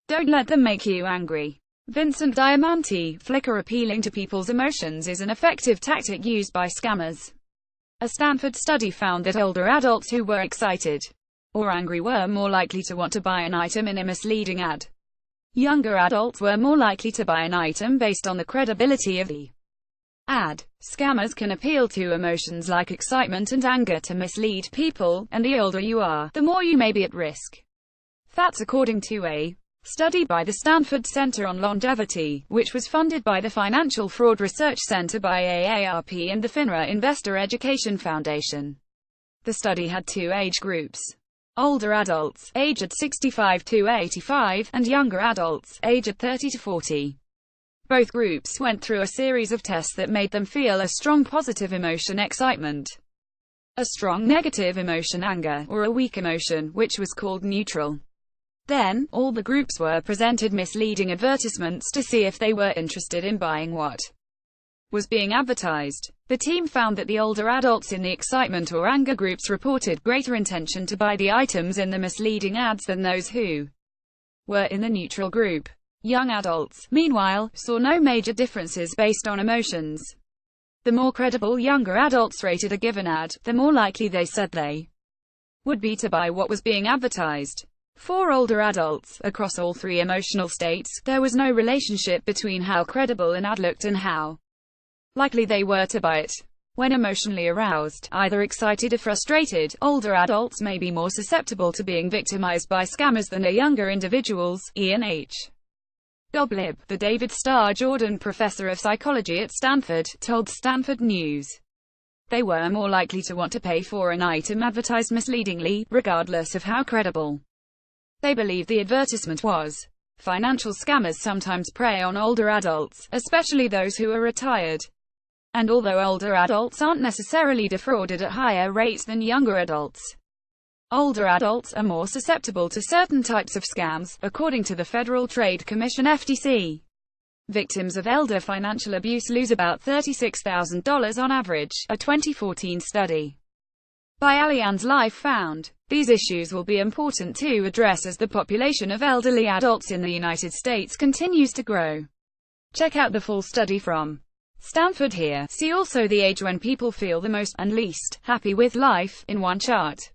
Don't let them make you angry. Vincent Diamante, Flickr appealing to people's emotions is an effective tactic used by scammers. A Stanford study found that older adults who were excited or angry were more likely to want to buy an item in a misleading ad. Younger adults were more likely to buy an item based on the credibility of the ad. Scammers can appeal to emotions like excitement and anger to mislead people, and the older you are, the more you may be at risk. That's according to a study by the Stanford Center on Longevity, which was funded by the Financial Fraud Research Center by AARP and the FINRA Investor Education Foundation. The study had two age groups: older adults, aged 65 to 85, and younger adults, aged 30 to 40. Both groups went through a series of tests that made them feel a strong positive emotion, excitement, a strong negative emotion, anger, or a weak emotion, which was called neutral. Then, all the groups were presented misleading advertisements to see if they were interested in buying what was being advertised. The team found that the older adults in the excitement or anger groups reported greater intention to buy the items in the misleading ads than those who were in the neutral group. Young adults, meanwhile, saw no major differences based on emotions. The more credible younger adults rated a given ad, the more likely they said they would be to buy what was being advertised. For older adults, across all three emotional states, there was no relationship between how credible an ad looked and how likely they were to buy it. When emotionally aroused, either excited or frustrated, older adults may be more susceptible to being victimized by scammers than are younger individuals. Ian H. Doblib, the David Starr Jordan Professor of Psychology at Stanford, told Stanford News they were more likely to want to pay for an item advertised misleadingly, regardless of how credible they believed the advertisement was. Financial scammers sometimes prey on older adults, especially those who are retired. And although older adults aren't necessarily defrauded at higher rates than younger adults, older adults are more susceptible to certain types of scams, according to the Federal Trade Commission (FTC). Victims of elder financial abuse lose about $36,000 on average, a 2014 study by Allianz Life found. These issues will be important to address as the population of elderly adults in the United States continues to grow. Check out the full study from Stanford here. See also the age when people feel the most and least happy with life in one chart.